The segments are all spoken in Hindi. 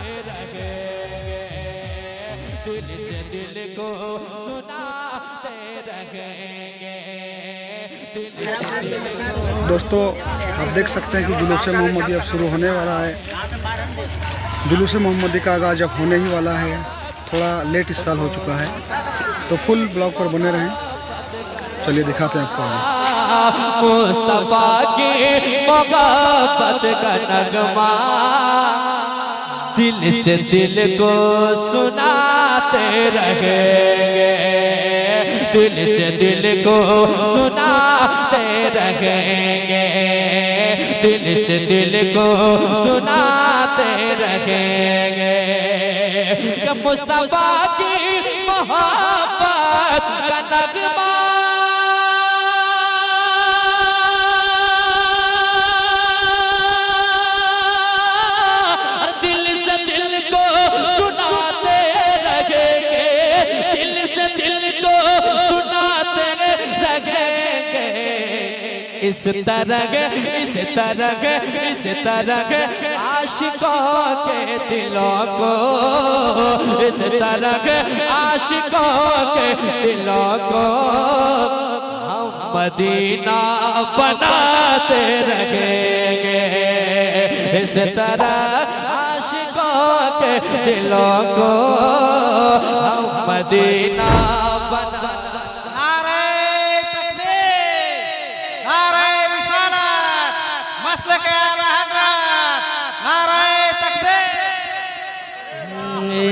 रहेंगे, दिल से दिल को सुनाते रहेंगे, दिल से दिल को। दोस्तों आप देख सकते हैं कि जुलूस मोहम्मदी अब शुरू होने वाला है। जुलूस मोहम्मदी का आगाज़ अब होने ही वाला है। थोड़ा लेट इस साल हो चुका है, तो फुल ब्लॉग पर बने रहें। चलिए दिखाते हैं आपको। मुस्तफा की मोहब्बत का नगमा दिल से दिल को सुनाते रहेंगे, दिल से दिल को सुनाते रहेंगे, दिल से दिल को सुनाते रहेंगे। मुस्तफा की मोहब्बत का नगमा दिल से दिल को सुनाते रहेंगे, दिल से दिल को सुनाते रहेंगे। इस तरह आशिकों के दिलों को, इस तरह आशिकों के दिलों को हम मदीना बनाते रहेंगे। इस तरह आशिकों के दिलों को हम मदीना बना।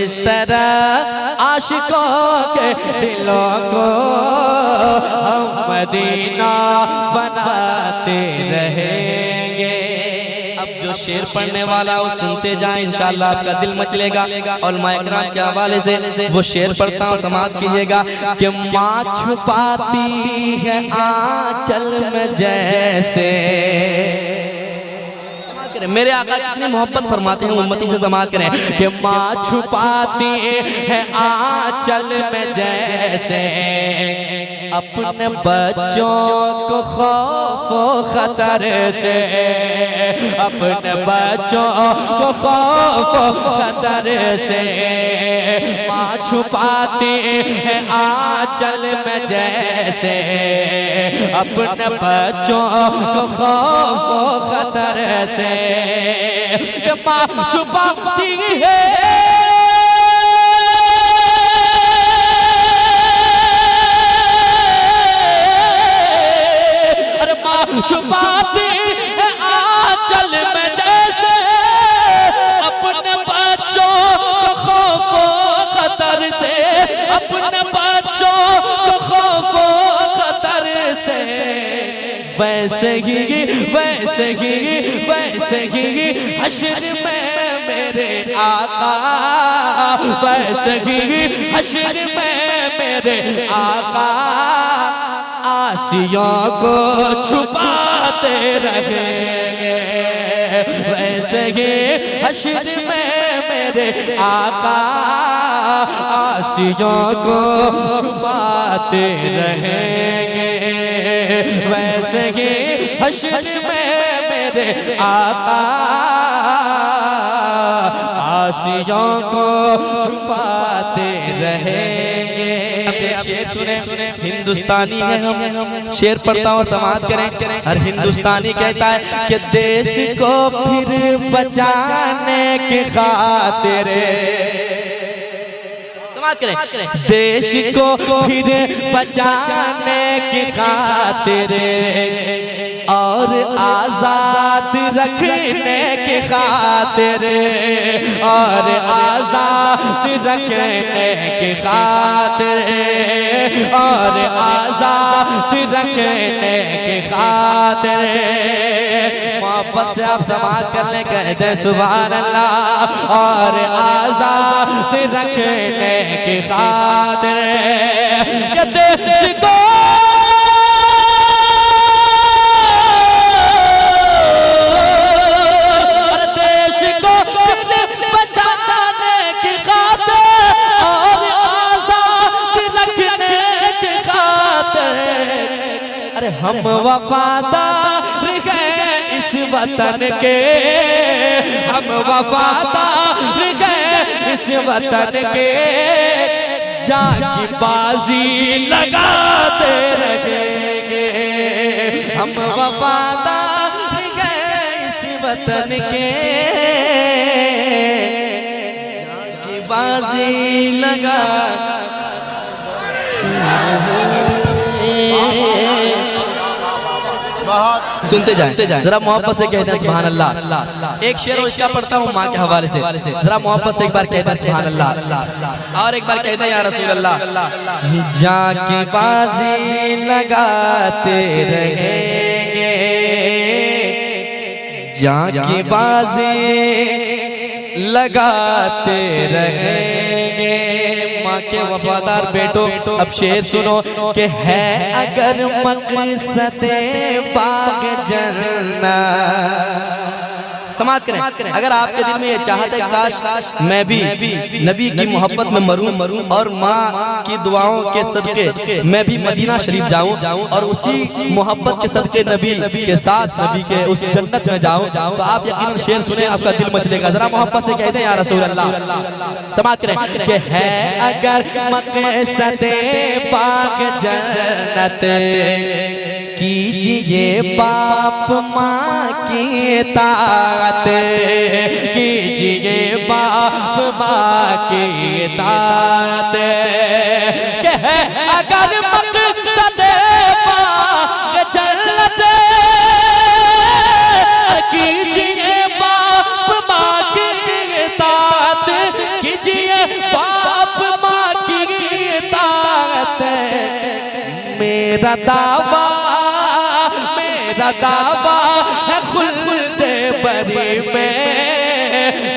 इस तरह आशिकों के दिलों को हम मदीना बनाते रहेंगे। अब जो शेर पढ़ने वाला वो सुनते जाएं, इंशाअल्लाह आपका दिल मचलेगा। और माइकराम के हवाले से वो शेर पढ़ता हूँ, समाज कीजिएगा कि माँ छुपाती है आंचल में जैसे। मेरे आका कितनी मोहब्बत फरमाते हैं, उम्मती से समाज करें कि माँ छुपाती है आंचल में जैसे अपने बच्चों को खौफ खतर से, अपने बच्चों को खौफ खतर से। माँ छुपाती है आंचल में जैसे अपने बच्चों को खौफ खतर से। माँ छुपाती है छुपाती है आंचल में जैसे अपने बच्चों को खौफ खतर से, अपने बच्चों को खौफ खतर से। वैसे ही हश्र में मेरे आका, वैसे ही हश्र में मेरे आका आसियों को छुपाते रहेंगे। वैसे ही हश्र में मेरे आका आसियों को छुपाते रहेंगे। वैसे ही हश्र में मेरे आका आसियों को छुपाते रहेंगे। शेर सुने, हिंदुस्तानी है हम, शेर पढ़ता हूँ समाज करें। हर हिंदुस्तानी कहता है कि देश को फिर बचाने की खातिर, समाज करें, देश को फिर बचाने की खातिर और आजाद रखने की खातिर, और आजाद रखने की खातिर, और आजाद रखने की खातिर। मोहब्बत से आप समाज करने कहते हैं सुभान अल्लाह। और आजाद रखने की खातिर देश को हम वफादार हैं इस वतन के, हम वफादार हैं इस वतन के जान की बाजी लगाते रहेंगे। हम वफादार गए इस वतन के जान की बाजी लगा। सुनते जाएं जरा मोहब्बत से कहते हैं सुभान अल्लाह। एक शेर इसका पढ़ता हूँ माँ के हवाले से, जरा मोहब्बत से एक बार कहते हैं सुभान अल्लाह, और एक बार कहते हैं या रसूल अल्लाह। जाके बाजी लगाते रहेंगे, जाके बाजी लगाते रहेंगे। माँ के वफादार बेटो अब शेर सुनो कि है अगर मकसदे बाग जन्नत। समाज करें, अगर आपके दिल में ये चाहत है काश मैं भी नबी की मोहब्बत में मरूं और माँ की दुआओं के सदके मैं भी मदीना शरीफ जाऊं और उसी मोहब्बत के सदके नबी के साथ नबी के उस जन्नत में जाऊं, तो आप यकीनन शेर सुने आपका दिल मचलेगा। जरा मोहब्बत से कहते हैं या रसूल अल्लाह। समाज करें कि है अगर मकसदे पाक जन्नत, कीजिए बाप माँ की इताअत, कीजिए बाप माँ की इताअत। कि है अगर मकसदे पाक जन्नत, कीजिए बाप माँ की इताअत, कीजिए बाप माँ की इताअत। मेरा दावा है खुल्द बरी में,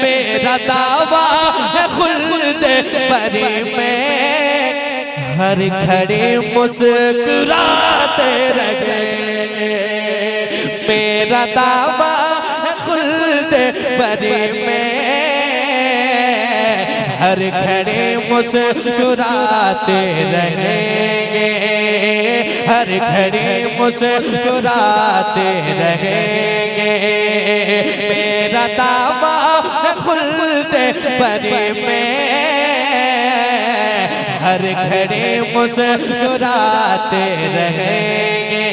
मेरा दावा है खुल्द बरी में। हर घड़ी मुस्कुराते रहेंगे, मेरा दावा है खुल्द बरी में। हर घड़ी मुस्कुराते रहेंगे, हर घड़ी मुस्कुराते रहेंगे। मेरा दावा है खुल्द बरी में, हर घड़ी मुस्कुराते रहेंगे,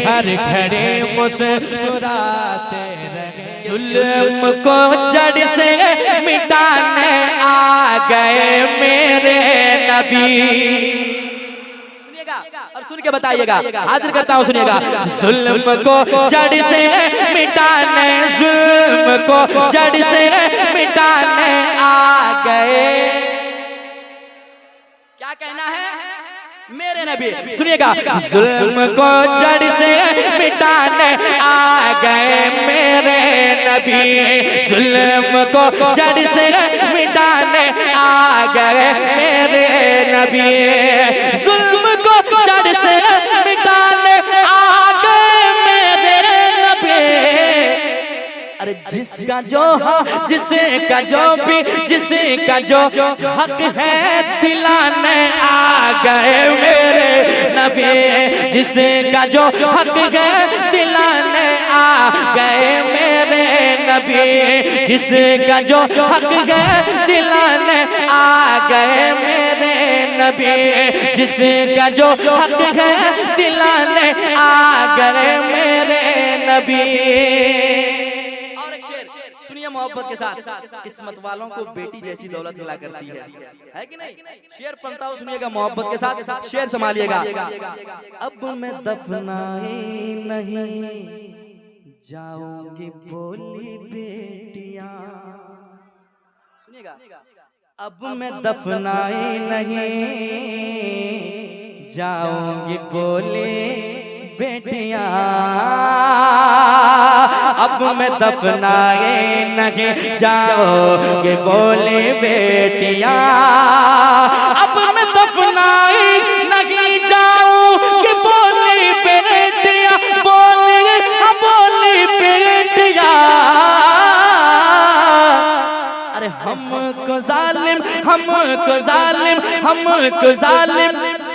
हर घड़ी मुस्कुराते रहेंगे। जुल्म को जड़ से मिटाने आ गए मेरे नबी। और सुन के बताइएगा, हाजिर करता हूँ सुनिएगा। जुल्म को जड़ से मिटाने, जुल्म को जड़ से मिटाने आ गए। क्या कहना है मेरे नबी? सुनिएगा। जुल्म को जड़ से मिटाने आ गए मेरे नबी, जुल्म को जड़ से मिटाने आ गए मेरे नबी, जुल्म को जड़ से मिटाने आ गए मेरे नबी। अरे जिसका जो जिसका जो भी जिसका जो हक है दिलाने आ गए मेरे नबी, जिसका जो हक है दिलाने आ गए मेरे नबी, जिसका जो हक है दिलाने आ गए मेरे नबी, जिसका जो हक है दिलाने आ गए मेरे नबी। सुनिए मोहब्बत के साथ, किस्मत वालों को बेटी जैसी दौलत मिला करती है कि नहीं? शेर पढ़ता हूँ सुनिएगा मोहब्बत के साथ, शेर संभालिएगा। अब मैं दफनाए नहीं जाऊंगी बोली बेटियां। सुनिएगा। अब मैं दफनाए नहीं जाऊंगी बोली बेटियां, अब मैं दफनाए नहीं जाओगे बोले बेटियां, अब मैं दफनाए नहीं जाऊंगी बोले बेटियां, बोले बेटियां। अरे हमको जालिम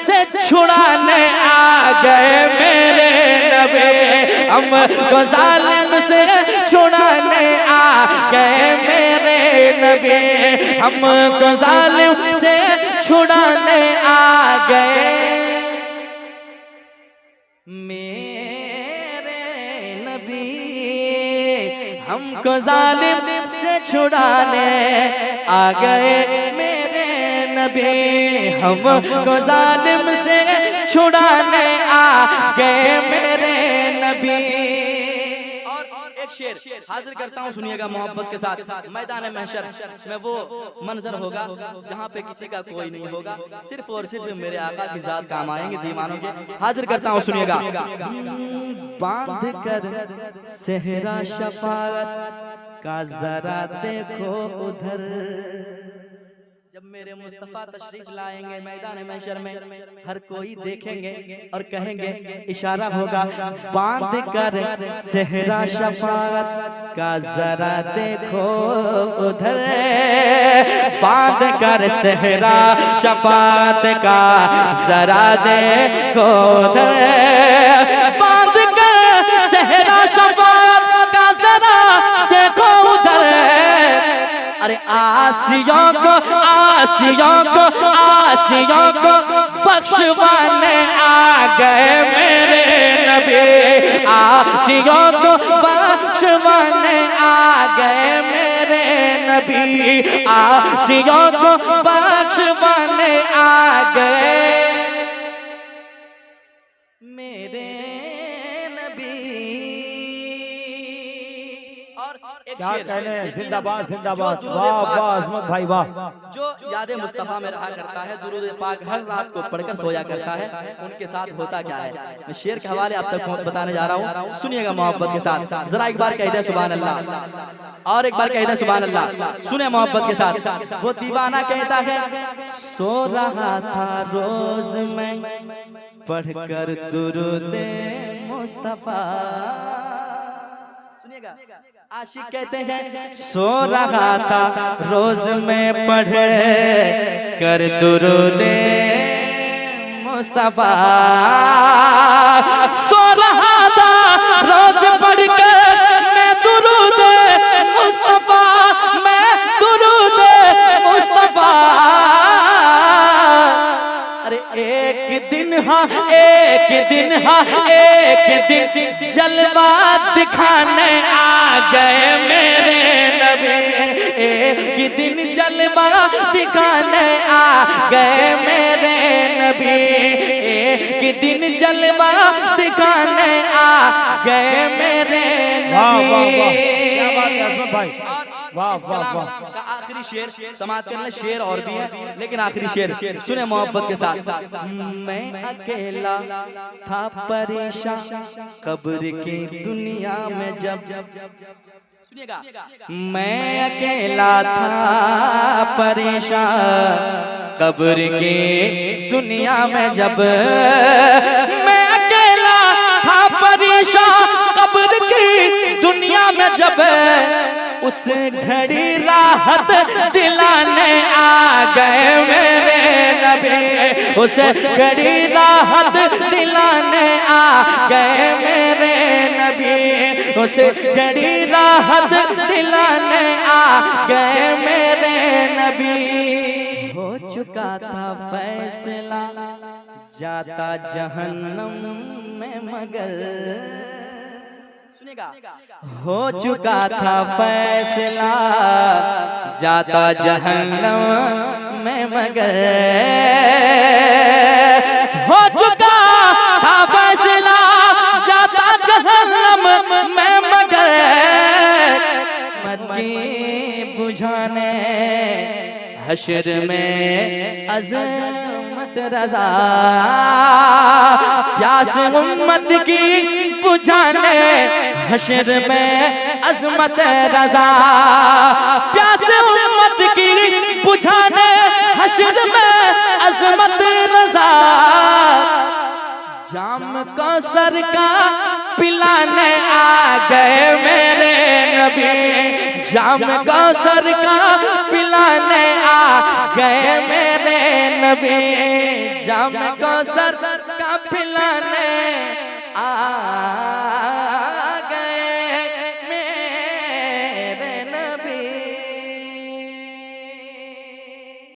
से छुड़ाने आ गए मेरे नबी, हमको जालिम से छुड़ाने आ गए मेरे नबी, हमको जालिम से छुड़ाने आ गए। मेरे नबी हमको जालिम से छुड़ाने आ गए। मेरे नबी हमको जालिम से छुड़ाने आ गए। मेरे नबी। और एक शेर हाजिर करता हूँ, सुनिएगा मोहब्बत के साथ। मैदान महशर में वो मंजर होगा जहाँ पे किसी का कोई नहीं होगा, सिर्फ और सिर्फ मेरे आका की जात काम आएंगे दीवानों के। हाजिर करता हूँ, सुनिएगा। बांध कर सेहरा शफाअत का जरा देखो उधर। जब मेरे मुस्तफा तशरीफ लाएंगे मैदान महशर में, हर कोई देखेंगे और कहेंगे, इशारा होगा, बांध कर सेहरा शफाअत का जरा देखो उधर। बांध कर सेहरा शफाअत का जरा देखो उधर। बांध कर सेहरा शफाअत का जरा देखो उधर। अरे आसियों को बख्शवाने आ गए मेरे नबी। आसियों को बख्शवाने आ गए मेरे नबी। आसियों को बख्शवाने आ गए मेरे नबी। क्या कहने, जिंदाबाद जिंदाबाद, वाह वाह अजमत भाई वाह। जो याद मुस्तफा में रहा करता है, दुरूद पाक हर रात को पढ़कर सोया करता है, उनके साथ होता क्या है, मैं शेर के हवाले आप तक बताने जा रहा हूँ। सुनिएगा मोहब्बत के साथ। जरा एक बार कह दे सुभान अल्लाह, और एक बार कह दे सुभान अल्लाह। सुने मोहब्बत के साथ। वो दीवाना कहता है, सो रहा था रोज में पढ़कर दुरूद मुस्तफा। आशिक कहते हैं, सो रहा था रोज में पढ़ कर दुरूद मुस्तफा। सो रहा था रोज पढ़ कर मैं दुरूद मुस्तफा, मैं दुरूद मुस्तफा। अरे एक दिन जलवा दिखाने आ गए मेरे नबी। एक दिन जलवा दिखाने आ गए मेरे नबी। एक दिन जलवा दिखाने आ गए मेरे नबी। वाह वाह वाह। का आखिरी शेर समाप्त करना, शेर और भी है लेकिन आखिरी शेर सुने मोहब्बत के साथ। मैं अकेला था परेशान कब्र की दुनिया में जब। सुनिएगा, मैं अकेला था परेशान कब्र की दुनिया में जब। मैं अकेला था परेशान कब्र की दुनिया में जब। उस घड़ी राहत दिलाने आ गए मेरे नबी। उस घड़ी राहत दिलाने आ गए मेरे नबी। उस घड़ी राहत दिलाने आ गए मेरे नबी। हो चुका था फैसला जाता जहन्नम में मगर। हो चुका था फैसला जाता जहन्नम में मगर। हो चुका था फैसला जाता जहन्नम में मगर। मत बुझाने हश्र में अज़मत रज़ा। प्यास उम्मत की बुझाने हश्र में अज़मत रज़ा। प्यास उम्मत की बुझाने हश्र में अज़मत रज़ा। जाम कौसर का पिलाने आ गए मेरे नबी। जाम कौसर का पिलाने आ गए मेरे नबी। जाम कौसर का पिलाने